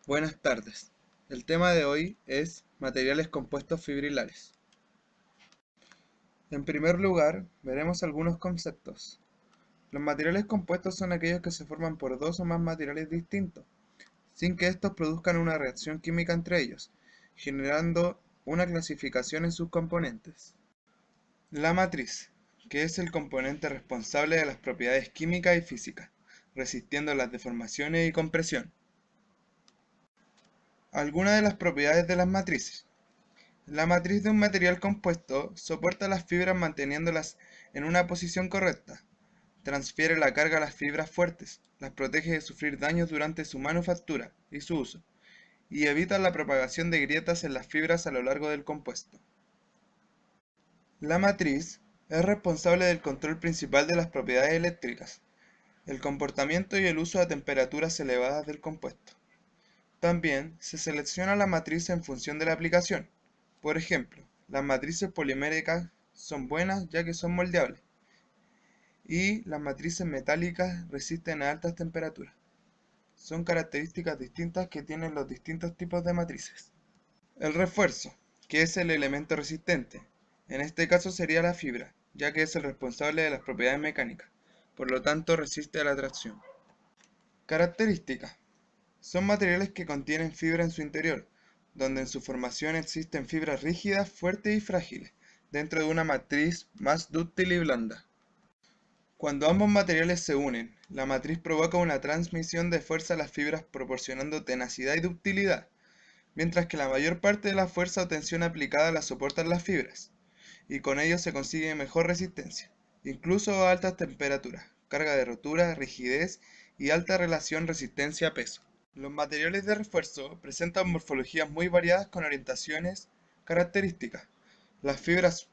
Buenas tardes. El tema de hoy es materiales compuestos fibrilares. En primer lugar, veremos algunos conceptos. Los materiales compuestos son aquellos que se forman por dos o más materiales distintos, sin que estos produzcan una reacción química entre ellos, generando una clasificación en sus componentes. La matriz, que es el componente responsable de las propiedades químicas y físicas, resistiendo las deformaciones y compresión. Algunas de las propiedades de las matrices. La matriz de un material compuesto soporta las fibras manteniéndolas en una posición correcta, transfiere la carga a las fibras fuertes, las protege de sufrir daños durante su manufactura y su uso, y evita la propagación de grietas en las fibras a lo largo del compuesto. La matriz es responsable del control principal de las propiedades eléctricas, el comportamiento y el uso a temperaturas elevadas del compuesto. También se selecciona la matriz en función de la aplicación. Por ejemplo, las matrices poliméricas son buenas ya que son moldeables y las matrices metálicas resisten a altas temperaturas. Son características distintas que tienen los distintos tipos de matrices. El refuerzo, que es el elemento resistente. En este caso sería la fibra, ya que es el responsable de las propiedades mecánicas, por lo tanto resiste a la tracción. Características. Son materiales que contienen fibra en su interior, donde en su formación existen fibras rígidas, fuertes y frágiles, dentro de una matriz más dúctil y blanda. Cuando ambos materiales se unen, la matriz provoca una transmisión de fuerza a las fibras proporcionando tenacidad y ductilidad, mientras que la mayor parte de la fuerza o tensión aplicada la soportan las fibras, y con ello se consigue mejor resistencia, incluso a altas temperaturas, carga de rotura, rigidez y alta relación resistencia-peso. Los materiales de refuerzo presentan morfologías muy variadas con orientaciones características. Las fibras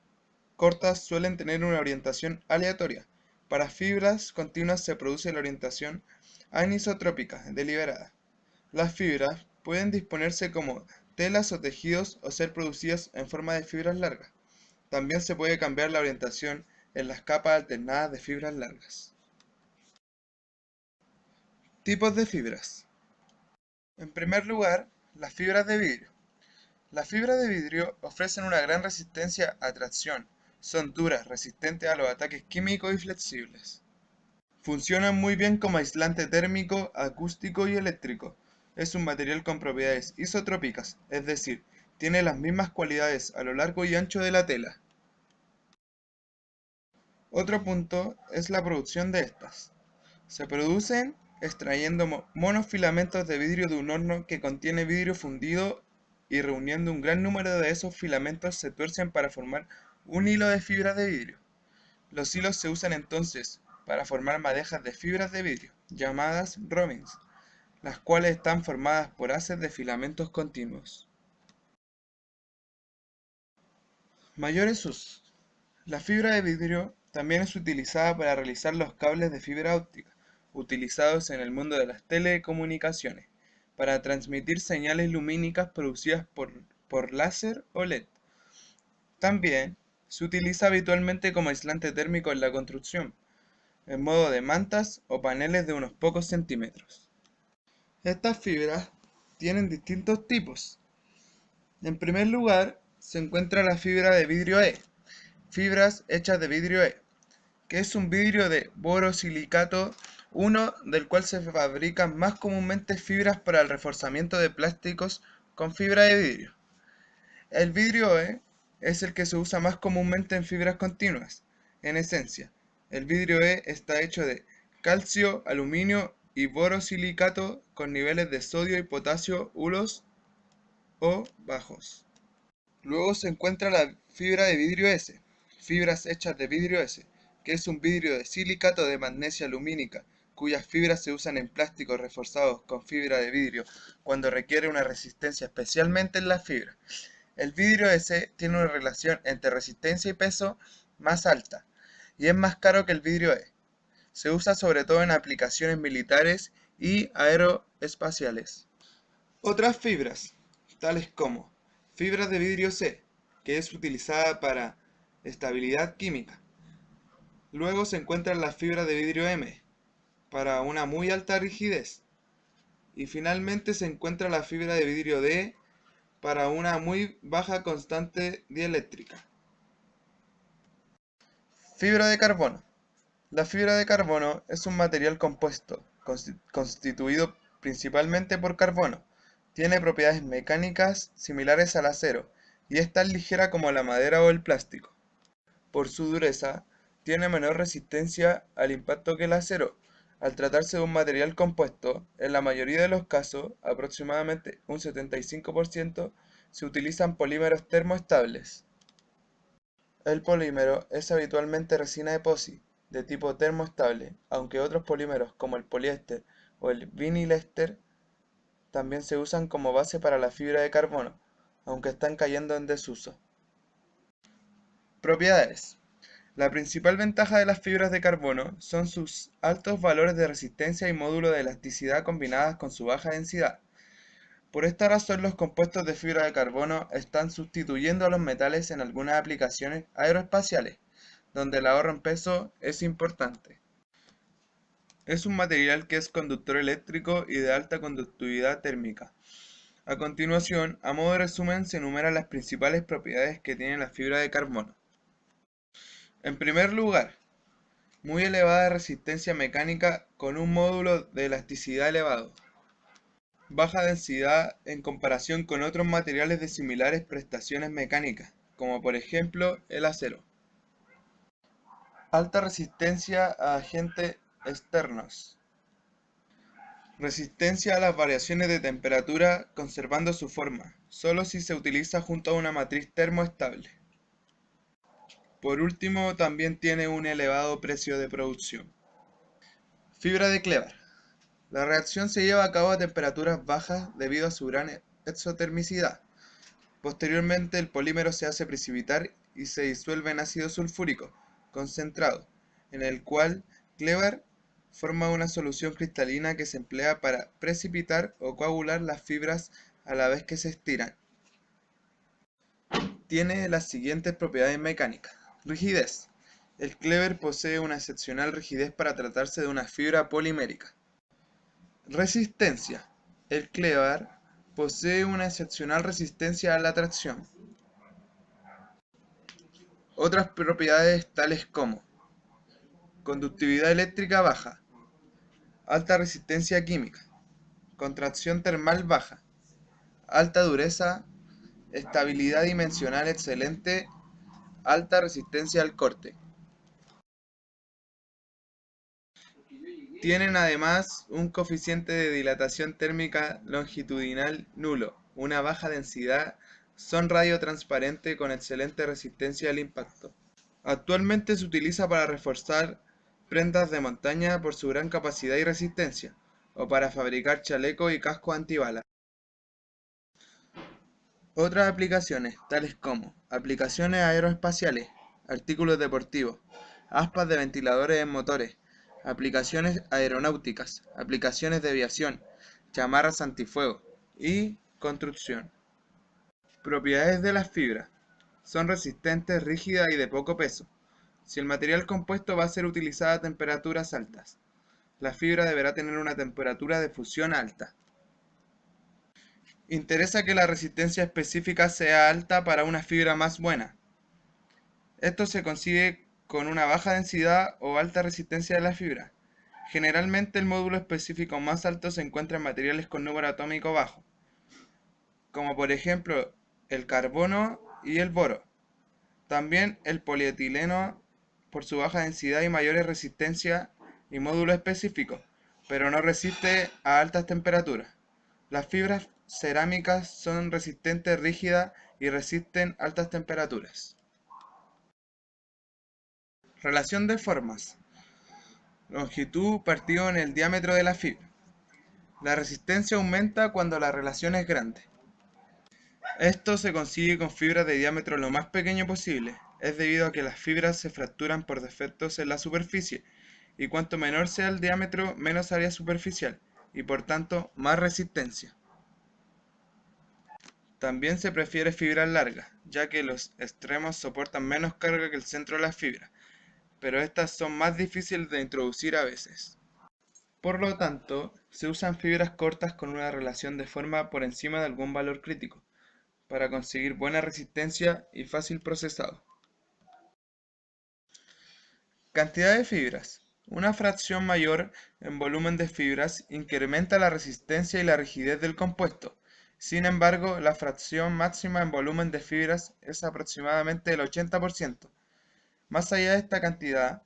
cortas suelen tener una orientación aleatoria. Para fibras continuas se produce la orientación anisotrópica deliberada. Las fibras pueden disponerse como telas o tejidos o ser producidas en forma de fibras largas. También se puede cambiar la orientación en las capas alternadas de fibras largas. Tipos de fibras. En primer lugar, las fibras de vidrio. Las fibras de vidrio ofrecen una gran resistencia a tracción, son duras, resistentes a los ataques químicos y flexibles. Funcionan muy bien como aislante térmico, acústico y eléctrico. Es un material con propiedades isotrópicas, es decir, tiene las mismas cualidades a lo largo y ancho de la tela. Otro punto es la producción de estas. Se producen extrayendo monofilamentos de vidrio de un horno que contiene vidrio fundido y reuniendo un gran número de esos filamentos se tuercen para formar un hilo de fibras de vidrio. Los hilos se usan entonces para formar madejas de fibras de vidrio, llamadas robins, las cuales están formadas por haces de filamentos continuos. Mayores usos. La fibra de vidrio también es utilizada para realizar los cables de fibra óptica, utilizados en el mundo de las telecomunicaciones, para transmitir señales lumínicas producidas por láser o LED. También se utiliza habitualmente como aislante térmico en la construcción, en modo de mantas o paneles de unos pocos centímetros. Estas fibras tienen distintos tipos. En primer lugar, se encuentra la fibra de vidrio E, fibras hechas de vidrio E, que es un vidrio de borosilicato 1 del cual se fabrican más comúnmente fibras para el reforzamiento de plásticos con fibra de vidrio. El vidrio E es el que se usa más comúnmente en fibras continuas. En esencia, el vidrio E está hecho de calcio, aluminio y borosilicato con niveles de sodio y potasio ulos o bajos. Luego se encuentra la fibra de vidrio S, fibras hechas de vidrio S, que es un vidrio de silicato de magnesia lumínica, cuyas fibras se usan en plásticos reforzados con fibra de vidrio cuando requiere una resistencia especialmente en la fibra. El vidrio S tiene una relación entre resistencia y peso más alta y es más caro que el vidrio E. Se usa sobre todo en aplicaciones militares y aeroespaciales. Otras fibras, tales como fibras de vidrio C, que es utilizada para estabilidad química. Luego se encuentran las fibras de vidrio M, para una muy alta rigidez. Y finalmente se encuentra la fibra de vidrio D para una muy baja constante dieléctrica. Fibra de carbono. La fibra de carbono es un material compuesto, constituido principalmente por carbono. Tiene propiedades mecánicas similares al acero y es tan ligera como la madera o el plástico. Por su dureza, tiene menor resistencia al impacto que el acero. Al tratarse de un material compuesto, en la mayoría de los casos, aproximadamente un 75%, se utilizan polímeros termoestables. El polímero es habitualmente resina epoxi, de tipo termoestable, aunque otros polímeros como el poliéster o el vinilester también se usan como base para la fibra de carbono, aunque están cayendo en desuso. Propiedades. La principal ventaja de las fibras de carbono son sus altos valores de resistencia y módulo de elasticidad combinadas con su baja densidad. Por esta razón, los compuestos de fibra de carbono están sustituyendo a los metales en algunas aplicaciones aeroespaciales, donde el ahorro en peso es importante. Es un material que es conductor eléctrico y de alta conductividad térmica. A continuación, a modo de resumen, se enumeran las principales propiedades que tiene la fibra de carbono. En primer lugar, muy elevada resistencia mecánica con un módulo de elasticidad elevado. Baja densidad en comparación con otros materiales de similares prestaciones mecánicas, como por ejemplo el acero. Alta resistencia a agentes externos. Resistencia a las variaciones de temperatura conservando su forma, solo si se utiliza junto a una matriz termoestable. Por último, también tiene un elevado precio de producción. Fibra de Kleber. La reacción se lleva a cabo a temperaturas bajas debido a su gran exotermicidad. Posteriormente, el polímero se hace precipitar y se disuelve en ácido sulfúrico concentrado, en el cual Kleber forma una solución cristalina que se emplea para precipitar o coagular las fibras a la vez que se estiran. Tiene las siguientes propiedades mecánicas. Rigidez. El Kleber posee una excepcional rigidez para tratarse de una fibra polimérica. Resistencia. El Kleber posee una excepcional resistencia a la tracción. Otras propiedades tales como conductividad eléctrica baja, alta resistencia química, contracción termal baja, alta dureza, estabilidad dimensional excelente, alta resistencia al corte. Tienen además un coeficiente de dilatación térmica longitudinal nulo, una baja densidad, son radiotransparente con excelente resistencia al impacto. Actualmente se utiliza para reforzar prendas de montaña por su gran capacidad y resistencia, o para fabricar chalecos y cascos antibalas. Otras aplicaciones, tales como aplicaciones aeroespaciales, artículos deportivos, aspas de ventiladores en motores, aplicaciones aeronáuticas, aplicaciones de aviación, chamarras antifuego y construcción. Propiedades de las fibras. Son resistentes, rígidas y de poco peso. Si el material compuesto va a ser utilizado a temperaturas altas, la fibra deberá tener una temperatura de fusión alta. Interesa que la resistencia específica sea alta para una fibra más buena. Esto se consigue con una baja densidad o alta resistencia de la fibra. Generalmente el módulo específico más alto se encuentra en materiales con número atómico bajo, como por ejemplo el carbono y el boro. También el polietileno por su baja densidad y mayores resistencia y módulo específico, pero no resiste a altas temperaturas. Las fibras cerámicas son resistentes, rígidas y resisten altas temperaturas. Relación de formas. Longitud partido en el diámetro de la fibra. La resistencia aumenta cuando la relación es grande. Esto se consigue con fibras de diámetro lo más pequeño posible. Es debido a que las fibras se fracturan por defectos en la superficie, y cuanto menor sea el diámetro, menos área superficial, y por tanto más resistencia. También se prefiere fibras largas, ya que los extremos soportan menos carga que el centro de la fibra, pero estas son más difíciles de introducir a veces. Por lo tanto, se usan fibras cortas con una relación de forma por encima de algún valor crítico, para conseguir buena resistencia y fácil procesado. Cantidad de fibras. Una fracción mayor en volumen de fibras incrementa la resistencia y la rigidez del compuesto. Sin embargo, la fracción máxima en volumen de fibras es aproximadamente el 80%. Más allá de esta cantidad,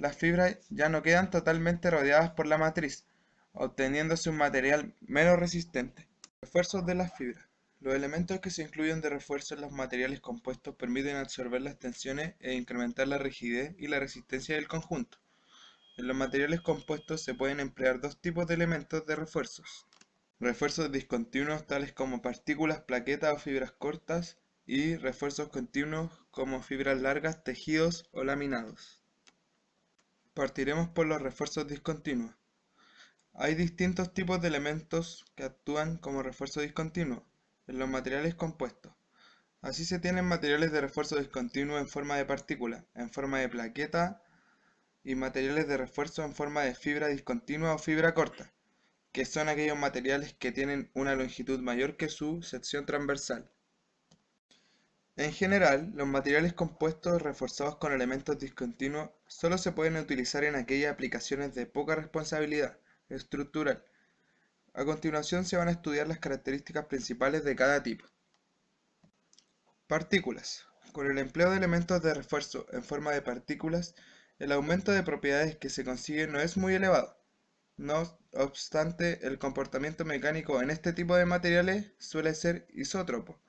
las fibras ya no quedan totalmente rodeadas por la matriz, obteniéndose un material menos resistente. Refuerzos de las fibras. Los elementos que se incluyen de refuerzo en los materiales compuestos permiten absorber las tensiones e incrementar la rigidez y la resistencia del conjunto. En los materiales compuestos se pueden emplear dos tipos de elementos de refuerzos. Refuerzos discontinuos tales como partículas, plaquetas o fibras cortas, y refuerzos continuos como fibras largas, tejidos o laminados. Partiremos por los refuerzos discontinuos. Hay distintos tipos de elementos que actúan como refuerzo discontinuo en los materiales compuestos. Así se tienen materiales de refuerzo discontinuo en forma de partícula, en forma de plaqueta, y materiales de refuerzo en forma de fibra discontinua o fibra corta, que son aquellos materiales que tienen una longitud mayor que su sección transversal. En general, los materiales compuestos reforzados con elementos discontinuos solo se pueden utilizar en aquellas aplicaciones de poca responsabilidad estructural. A continuación se van a estudiar las características principales de cada tipo. Partículas. Con el empleo de elementos de refuerzo en forma de partículas, el aumento de propiedades que se consigue no es muy elevado. No obstante, el comportamiento mecánico en este tipo de materiales suele ser isótropo,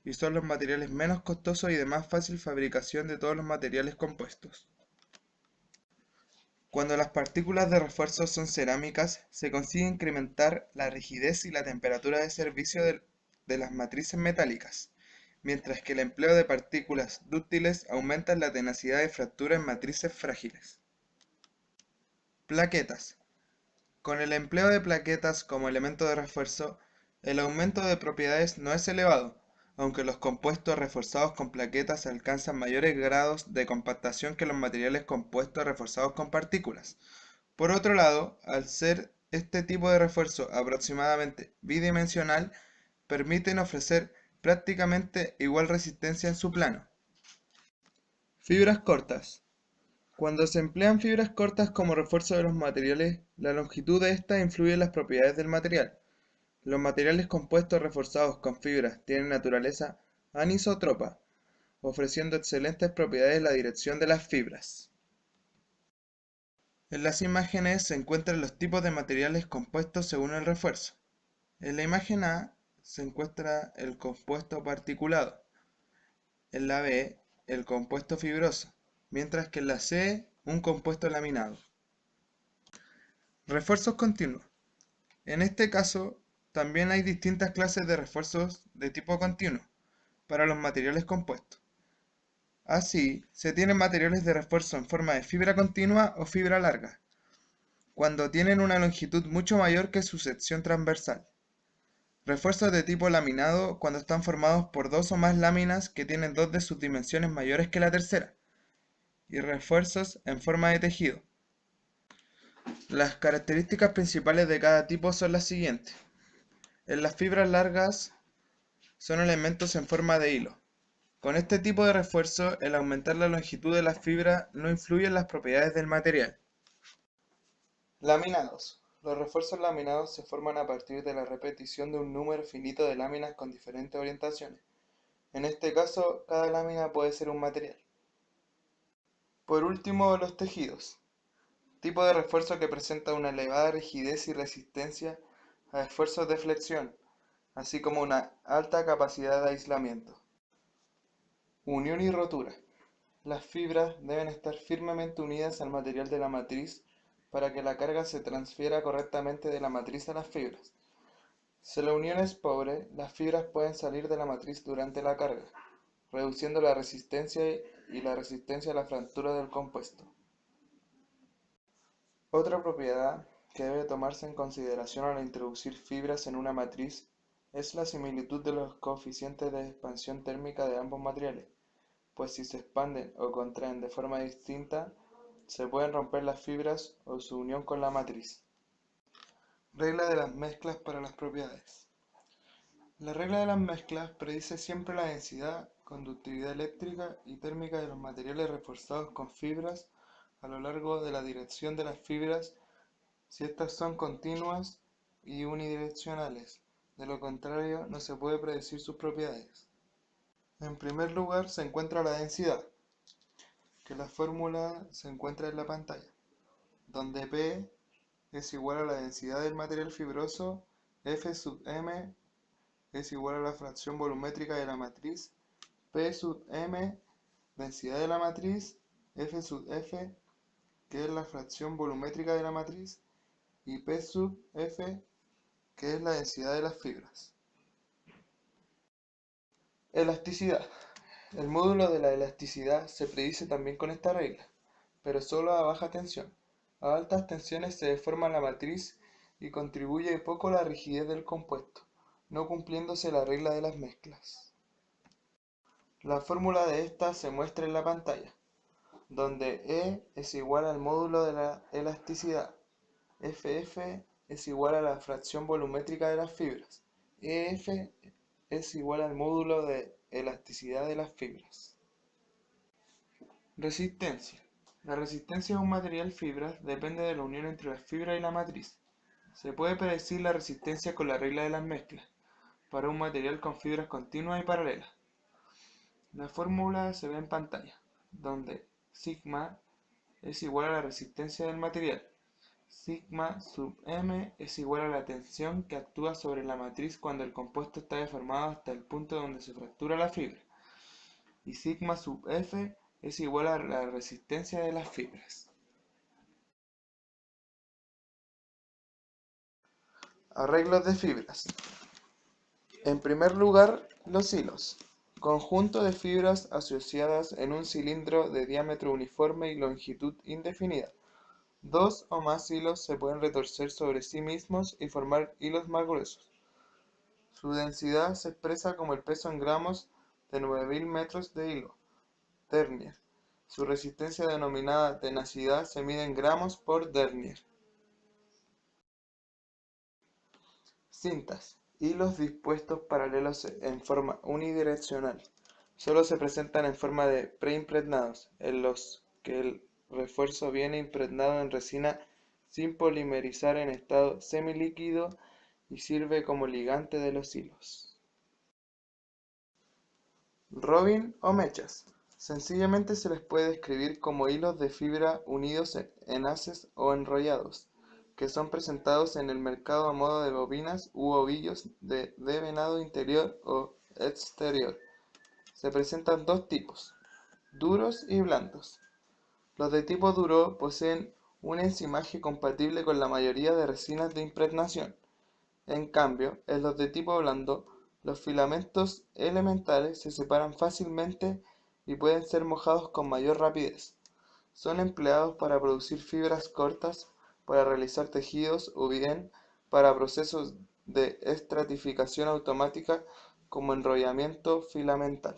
y son los materiales menos costosos y de más fácil fabricación de todos los materiales compuestos. Cuando las partículas de refuerzo son cerámicas, se consigue incrementar la rigidez y la temperatura de servicio de las matrices metálicas, mientras que el empleo de partículas dúctiles aumenta la tenacidad de fractura en matrices frágiles. Plaquetas. Con el empleo de plaquetas como elemento de refuerzo, el aumento de propiedades no es elevado, aunque los compuestos reforzados con plaquetas alcanzan mayores grados de compactación que los materiales compuestos reforzados con partículas. Por otro lado, al ser este tipo de refuerzo aproximadamente bidimensional, permiten ofrecer prácticamente igual resistencia en su plano. Fibras cortas. Cuando se emplean fibras cortas como refuerzo de los materiales, la longitud de estas influye en las propiedades del material. Los materiales compuestos reforzados con fibras tienen naturaleza anisotropa, ofreciendo excelentes propiedades en la dirección de las fibras. En las imágenes se encuentran los tipos de materiales compuestos según el refuerzo. En la imagen A se encuentra el compuesto particulado, en la B el compuesto fibroso, mientras que en la C un compuesto laminado. Refuerzos continuos. En este caso, también hay distintas clases de refuerzos de tipo continuo para los materiales compuestos. Así, se tienen materiales de refuerzo en forma de fibra continua o fibra larga, cuando tienen una longitud mucho mayor que su sección transversal. Refuerzos de tipo laminado cuando están formados por dos o más láminas que tienen dos de sus dimensiones mayores que la tercera. Y refuerzos en forma de tejido. Las características principales de cada tipo son las siguientes. En las fibras largas son elementos en forma de hilo. Con este tipo de refuerzo, el aumentar la longitud de la fibra no influye en las propiedades del material. Laminados. Los refuerzos laminados se forman a partir de la repetición de un número finito de láminas con diferentes orientaciones. En este caso, cada lámina puede ser un material. Por último, los tejidos. Tipo de refuerzo que presenta una elevada rigidez y resistencia a esfuerzos de flexión, así como una alta capacidad de aislamiento. Unión y rotura. Las fibras deben estar firmemente unidas al material de la matriz para que la carga se transfiera correctamente de la matriz a las fibras. Si la unión es pobre, las fibras pueden salir de la matriz durante la carga, reduciendo la resistencia y la resistencia a la fractura del compuesto. Otra propiedad que debe tomarse en consideración al introducir fibras en una matriz es la similitud de los coeficientes de expansión térmica de ambos materiales, pues si se expanden o contraen de forma distinta, se pueden romper las fibras o su unión con la matriz. Regla de las mezclas para las propiedades. La regla de las mezclas predice siempre la densidad, conductividad eléctrica y térmica de los materiales reforzados con fibras a lo largo de la dirección de las fibras si estas son continuas y unidireccionales. De lo contrario, no se puede predecir sus propiedades. En primer lugar se encuentra la densidad, que la fórmula se encuentra en la pantalla, donde P es igual a la densidad del material fibroso, F sub m es igual a la fracción volumétrica de la matriz, P sub m, densidad de la matriz, F sub f, que es la fracción volumétrica de la matriz, y P sub f, que es la densidad de las fibras. Elasticidad. El módulo de la elasticidad se predice también con esta regla, pero solo a baja tensión. A altas tensiones se deforma la matriz y contribuye poco a la rigidez del compuesto, no cumpliéndose la regla de las mezclas. La fórmula de esta se muestra en la pantalla, donde E es igual al módulo de la elasticidad, FF es igual a la fracción volumétrica de las fibras, EF es igual al módulo de elasticidad de las fibras. Resistencia. La resistencia de un material fibra depende de la unión entre la fibra y la matriz. Se puede predecir la resistencia con la regla de las mezclas, para un material con fibras continuas y paralelas. La fórmula se ve en pantalla, donde sigma es igual a la resistencia del material. Sigma sub m es igual a la tensión que actúa sobre la matriz cuando el compuesto está deformado hasta el punto donde se fractura la fibra. Y sigma sub f es igual a la resistencia de las fibras. Arreglos de fibras. En primer lugar, los hilos. Conjunto de fibras asociadas en un cilindro de diámetro uniforme y longitud indefinida. Dos o más hilos se pueden retorcer sobre sí mismos y formar hilos más gruesos. Su densidad se expresa como el peso en gramos de 9000 metros de hilo. Dernier. Su resistencia denominada tenacidad se mide en gramos por Dernier. Cintas. Hilos dispuestos paralelos en forma unidireccional. Solo se presentan en forma de preimpregnados, en los que el refuerzo viene impregnado en resina sin polimerizar en estado semilíquido y sirve como ligante de los hilos. Robin o mechas. Sencillamente se les puede describir como hilos de fibra unidos en haces o enrollados, que son presentados en el mercado a modo de bobinas u ovillos de venado interior o exterior. Se presentan dos tipos, duros y blandos. Los de tipo duro poseen un enzimaje compatible con la mayoría de resinas de impregnación. En cambio, en los de tipo blando, los filamentos elementales se separan fácilmente y pueden ser mojados con mayor rapidez. Son empleados para producir fibras cortas, para realizar tejidos o bien para procesos de estratificación automática como enrollamiento filamental.